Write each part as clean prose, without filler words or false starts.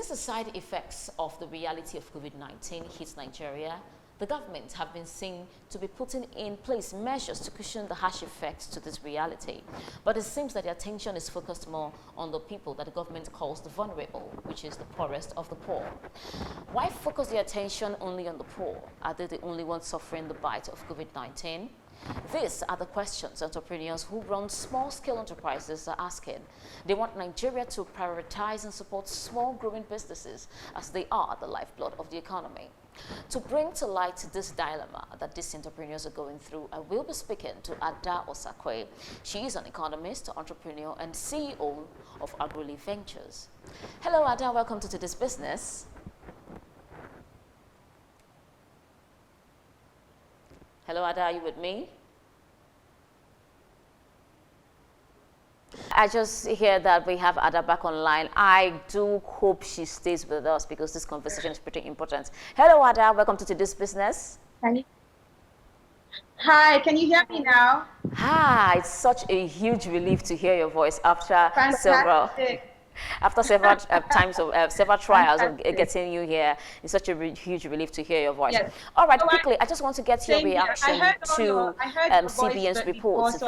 Since the side effects of the reality of COVID-19 hits Nigeria, the government have been seen to be putting in place measures to cushion the harsh effects to this reality. But it seems that the attention is focused more on the people that the government calls the vulnerable, which is the poorest of the poor. Why focus the attention only on the poor? Are they the only ones suffering the bite of COVID-19? These are the questions entrepreneurs who run small-scale enterprises are asking. They want Nigeria to prioritize and support small growing businesses as they are the lifeblood of the economy. To bring to light this dilemma that these entrepreneurs are going through, I will be speaking to Ada Osakwe. She is an economist, entrepreneur, and CEO of Agroli Ventures. Hello, Ada. Welcome to Today's Business. Hello, Ada. Are you with me? I just hear that we have Ada back online. I do hope she stays with us because this conversation is pretty important. Hello, Ada. Welcome to Today's Business. Hi, can you hear me now? Hi. It's such a huge relief to hear your voice after several times of several trials of getting you here. It's such a huge relief to hear your voice. Yes. All right, quickly, I just want to get your reaction to CBN's reports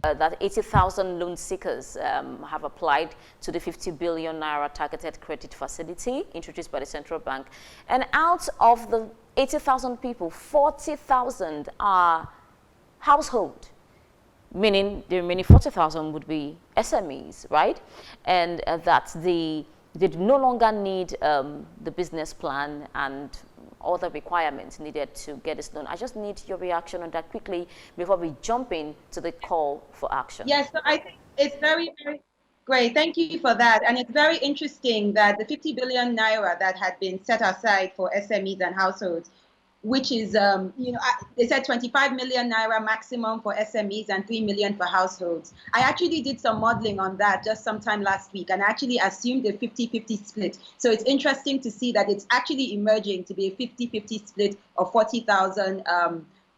that 80,000 loan seekers have applied to the 50 billion naira targeted credit facility introduced by the central bank. And out of the 80,000 people, 40,000 are household, meaning the remaining 40,000 would be SMEs, right? And that they no longer need the business plan and other requirements needed to get this done. I just need your reaction on that quickly before we jump into the call for action. Yes, so I think it's very, very great. Thank you for that. And it's very interesting that the 50 billion naira that had been set aside for SMEs and households, which is, they said 25 million naira maximum for SMEs and 3 million for households. I actually did some modeling on that just sometime last week and actually assumed a 50-50 split. So it's interesting to see that it's actually emerging to be a 50-50 split of 40,000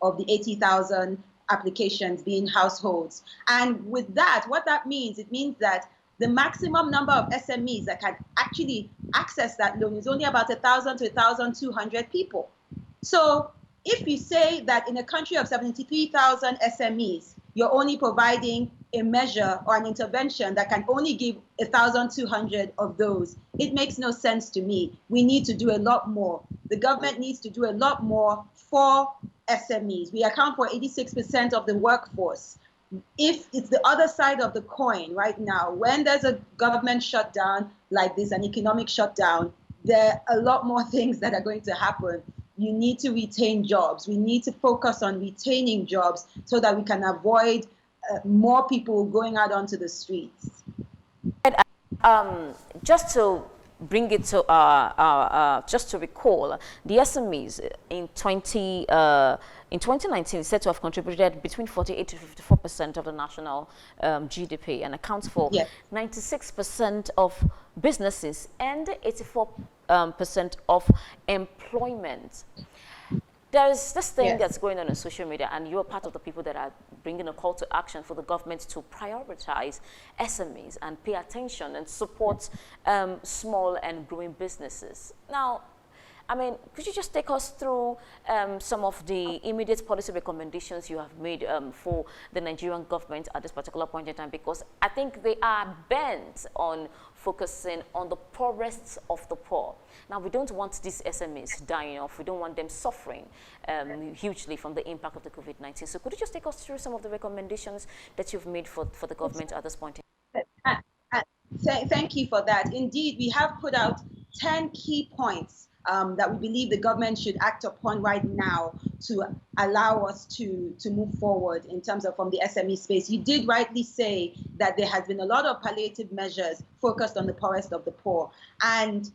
of the 80,000 applications being households. And with that, what that means, it means that the maximum number of SMEs that can actually access that loan is only about 1,000 to 1,200 people. So if you say that in a country of 73,000 SMEs, you're only providing a measure or an intervention that can only give 1,200 of those, it makes no sense to me. We need to do a lot more. The government needs to do a lot more for SMEs. We account for 86% of the workforce. If it's the other side of the coin right now, when there's a government shutdown like this, an economic shutdown, there are a lot more things that are going to happen. You need to retain jobs. We need to focus on retaining jobs so that we can avoid more people going out onto the streets. Just to bring it to just to recall, the SMEs in 2019 is said to have contributed between 48 to 54% of the national GDP and accounts for 96% of businesses and 84% of employment. There is this thing that's going on social media, and you're part of the people that are bringing a call to action for the government to prioritize SMEs and pay attention and support small and growing businesses. Now, I mean, could you just take us through some of the immediate policy recommendations you have made for the Nigerian government at this particular point in time? Because I think they are bent on focusing on the poorest of the poor. Now, we don't want these SMEs dying off. We don't want them suffering hugely from the impact of the COVID-19. So could you just take us through some of the recommendations that you've made for the government at this point? Thank you for that. Indeed, we have put out 10 key points that we believe the government should act upon right now to allow us to move forward in terms of from the SME space. You did rightly say that there has been a lot of palliative measures focused on the poorest of the poor. And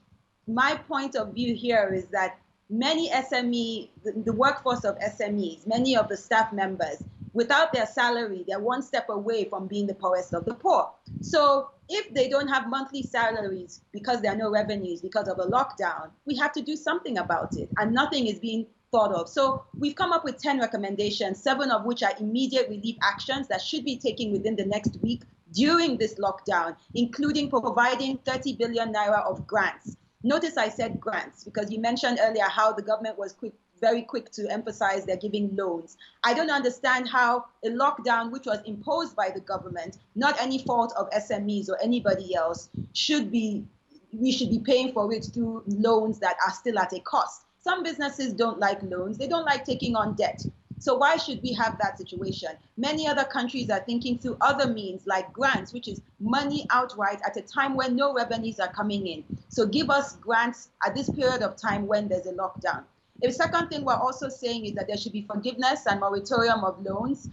my point of view here is that many SME, the workforce of SMEs, many of the staff members, without their salary, they're one step away from being the poorest of the poor. So if they don't have monthly salaries because there are no revenues because of a lockdown, we have to do something about it, and nothing is being thought of. So we've come up with 10 recommendations, 7 of which are immediate relief actions that should be taken within the next week during this lockdown, including providing 30 billion naira of grants. Notice I said grants because you mentioned earlier how the government was very quick to emphasize they're giving loans. I don't understand how a lockdown which was imposed by the government, not any fault of SMEs or anybody else, we should be paying for it through loans that are still at a cost. Some businesses don't like loans. They don't like taking on debt. So why should we have that situation? Many other countries are thinking through other means like grants, which is money outright at a time when no revenues are coming in. So give us grants at this period of time when there's a lockdown. The second thing we're also saying is that there should be forgiveness and moratorium of loans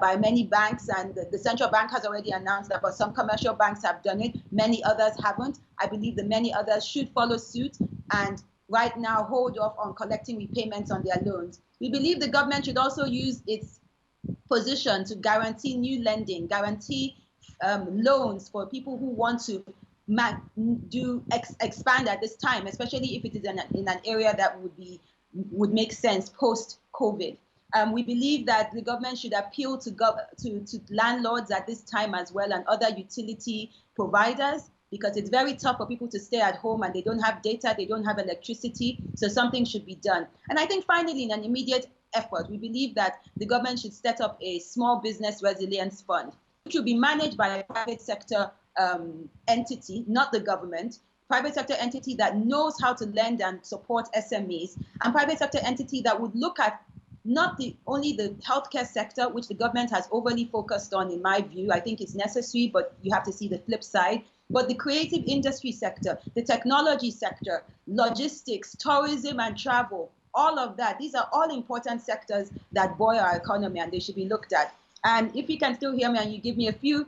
by many banks, and the central bank has already announced that, but some commercial banks have done it. Many others haven't. I believe the many others should follow suit and right now hold off on collecting repayments on their loans. We believe the government should also use its position to guarantee new lending, guarantee loans for people who want to expand at this time, especially if it is in an area that would make sense post-COVID. We believe that the government should appeal to landlords at this time as well and other utility providers, because it's very tough for people to stay at home and they don't have data, they don't have electricity, so something should be done. And I think finally, in an immediate effort, we believe that the government should set up a small business resilience fund, which will be managed by a private sector entity, not the government, private sector entity that knows how to lend and support SMEs, and private sector entity that would look at not only the healthcare sector, which the government has overly focused on, in my view. I think it's necessary, but you have to see the flip side. But the creative industry sector, the technology sector, logistics, tourism and travel, all of that, these are all important sectors that buoy our economy and they should be looked at. And if you can still hear me and you give me a few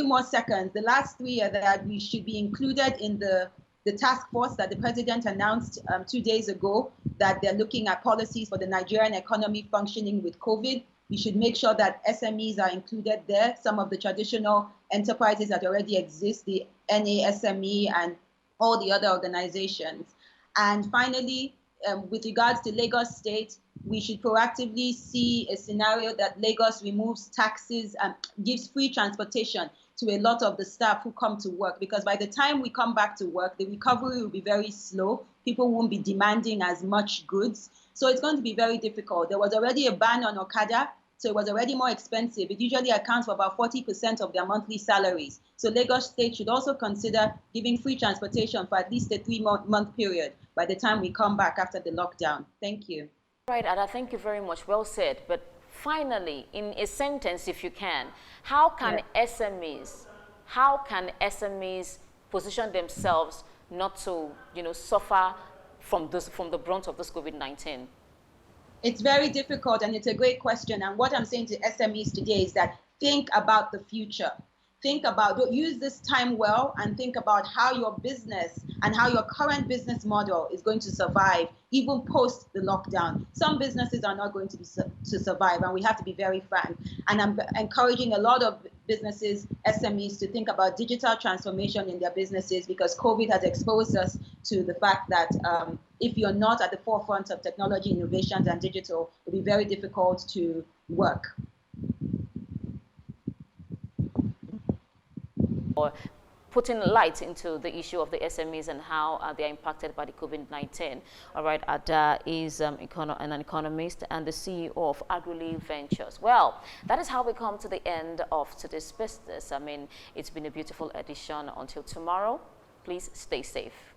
more seconds, the last three are that we should be included in the task force that the president announced 2 days ago, that they're looking at policies for the Nigerian economy functioning with COVID. We should make sure that SMEs are included there, some of the traditional enterprises that already exist, the NASME and all the other organizations. And finally, with regards to Lagos State, we should proactively see a scenario that Lagos removes taxes and gives free transportation to a lot of the staff who come to work, because by the time we come back to work, the recovery will be very slow. People won't be demanding as much goods. So it's going to be very difficult. There was already a ban on Okada, so it was already more expensive. It usually accounts for about 40% of their monthly salaries. So Lagos State should also consider giving free transportation for at least a 3-month period by the time we come back after the lockdown. Thank you. Right, Ada, thank you very much. Well said. But finally, in a sentence, if you can, how can SMEs position themselves not to, suffer from the brunt of this COVID-19? It's very difficult, and it's a great question. And what I'm saying to SMEs today is that think about the future. Use this time well and think about how your business and how your current business model is going to survive even post the lockdown. Some businesses are not going to survive, and we have to be very frank. And I'm encouraging a lot of businesses, SMEs, to think about digital transformation in their businesses, because COVID has exposed us to the fact that if you're not at the forefront of technology innovations and digital, it'll be very difficult to work. Or putting light into the issue of the SMEs and how they are impacted by the COVID-19. All right, Ada is an economist and the CEO of Agrili Ventures. Well, that is how we come to the end of today's business. I mean, it's been a beautiful edition. Until tomorrow, please stay safe.